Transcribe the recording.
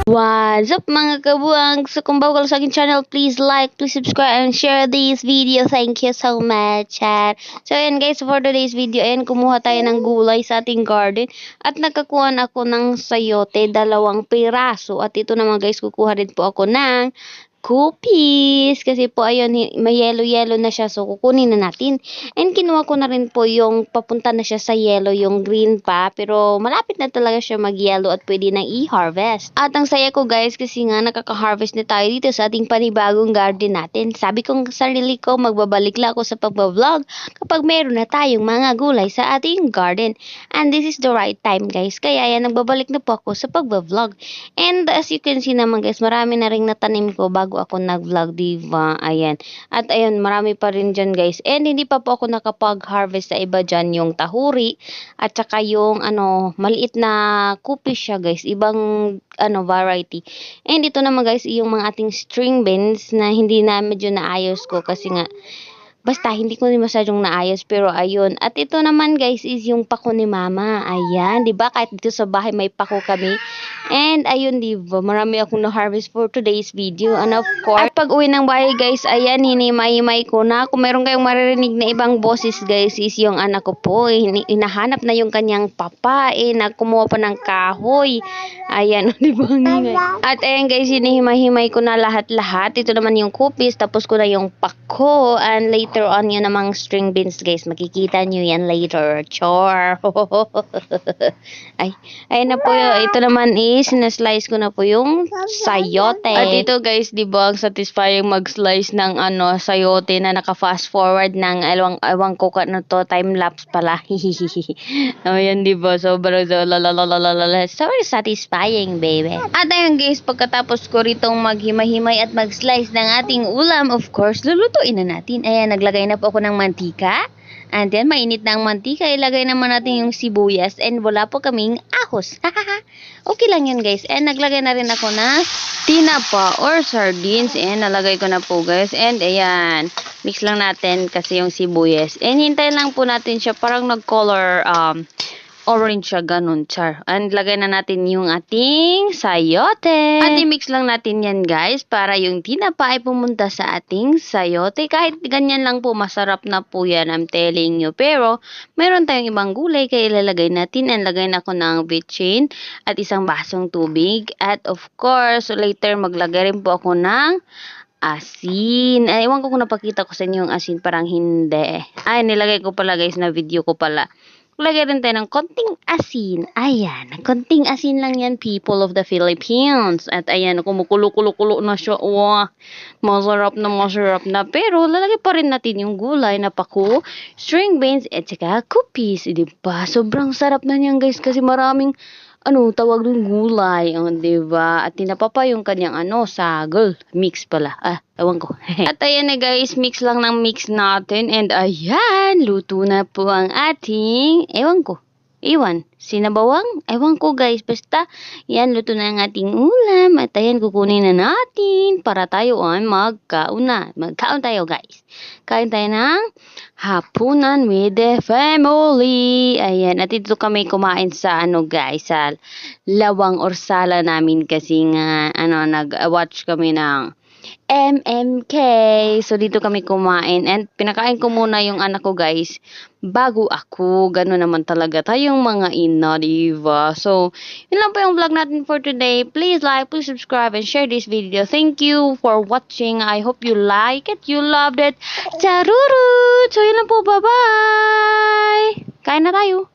What's up mga kabuang? So kung bago ka lang sa aking channel, please like, please subscribe, and share this video. Thank you so much. So ayan guys, for today's video, ayan kumuha tayo ng gulay sa ating garden. At nakakuha ako ng sayote, 2 piraso. At ito naman guys, kukuha din po ako ng cookies. Kasi po ayun, may yellow na siya. So kukunin na natin. And kinuha ko na rin po yung papunta na siya sa yellow, yung green pa. Pero malapit na talaga siya mag-yellow at pwede nang i-harvest. At ang saya ko guys kasi nga nakaka-harvest na tayo dito sa ating panibagong garden natin. Sabi kong sarili ko, magbabalik lang ako sa pagbablog kapag meron na tayong mga gulay sa ating garden. And this is the right time guys. Kaya yan, nagbabalik na po ako sa pagbablog. And as you can see naman guys, marami na rin natanim ko bago ako nag-vlog, diba? Ayan. At ayun, marami pa rin dyan guys. And hindi pa po ako nakapag-harvest sa iba dyan, yung tahuri at saka yung maliit na kupi siya guys. Ibang variety. And ito naman guys, yung mga ating string beans na hindi na medyo naayos ko kasi nga basta, hindi ko rin masyadong naayos. Pero, ayun. At ito naman, guys, is yung pako ni mama. Ayan. Diba? Kahit dito sa bahay, may pako kami. And, ayun, diba? Marami akong na-harvest for today's video. And, of course, at pag uwi ng bahay, guys, ayan, hinimay-himay ko na. Kung meron kayong maririnig na ibang boses, guys, is yung anak ko po. Hinahanap na yung kanyang papa. Kumuha pa ng kahoy. Ayan. Diba? At, ayan, guys, hinihimay-himay ko na lahat-lahat. Ito naman yung cookies. Tapos ko na yung pako. And, later on yun namang string beans guys, makikita nyo yan later. Chor. Ay na po yun. Ito naman is sinaslice ko na po yung sayote. At ito guys, di ba ang satisfying mag-slice ng sayote na naka fast forward ng awang ko na to, time lapse pala. Ayan, di ba? Sobrang very satisfying, baby. At ayun guys, pagkatapos ko ritong maghimay-himay at mag-slice ng ating ulam, of course, lulutuin na natin. Ayan, naglagay na po ako ng mantika. And then, mainit na ang mantika. Ilagay naman natin yung sibuyas. And wala po kaming ahos. Okay lang yun, guys. And naglagay na rin ako na tinapa or sardines. And nalagay ko na po, guys. And ayan, mix lang natin kasi yung sibuyas. And hintayin lang po natin siya. Parang nag-color orange siya, ganun, char. And lagay na natin yung ating sayote. At i-mix lang natin yan, guys, para yung tinapa ay pumunta sa ating sayote. Kahit ganyan lang po, masarap na po yan, I'm telling you. Pero, meron tayong ibang gulay, kaya ilalagay natin. And lagay na ako ng bitchin at isang basong tubig. At of course, later maglagay rin po ako ng asin. Ewan ko kung napakita ko sa inyo yung asin, parang hindi. Ay, nilagay ko pala, guys, na video ko pala. Lagay rin tayo ng konting asin. Ayan, konting asin lang yan, people of the Philippines. At ayan, kumukulo-kulo-kulo na siya. Wow, masarap na. Pero lalagay pa rin natin yung gulay na pako, string beans, at saka cookies. Diba? Sobrang sarap na niyan guys kasi maraming tawag ng gulay, diba? At tinapa pa yung kanyang sagol. Mix pala. Ewan ko. At ayan na guys, mix lang ng mix natin. And ayan, luto na po ang ating, sinabawang? Ewan ko guys, basta, yan, luto na ang ating ulam. At ayan, kukunin na natin para tayo ay magkaon na. Magkaon tayo guys. Kain tayo ng hapunan with the family. Ayan, at ito kami kumain sa guys, sa lawang or sala namin kasi nga, nag-watch kami ng MMK. So, dito kami kumain. And, pinakain ko muna yung anak ko, guys, bago ako. Gano'n naman talaga tayong mga ina, diba? So, yun lang po yung vlog natin for today. Please like, please subscribe, and share this video. Thank you for watching. I hope you like it, you loved it. Charurut! So, yun lang po. Bye-bye! Kain na tayo.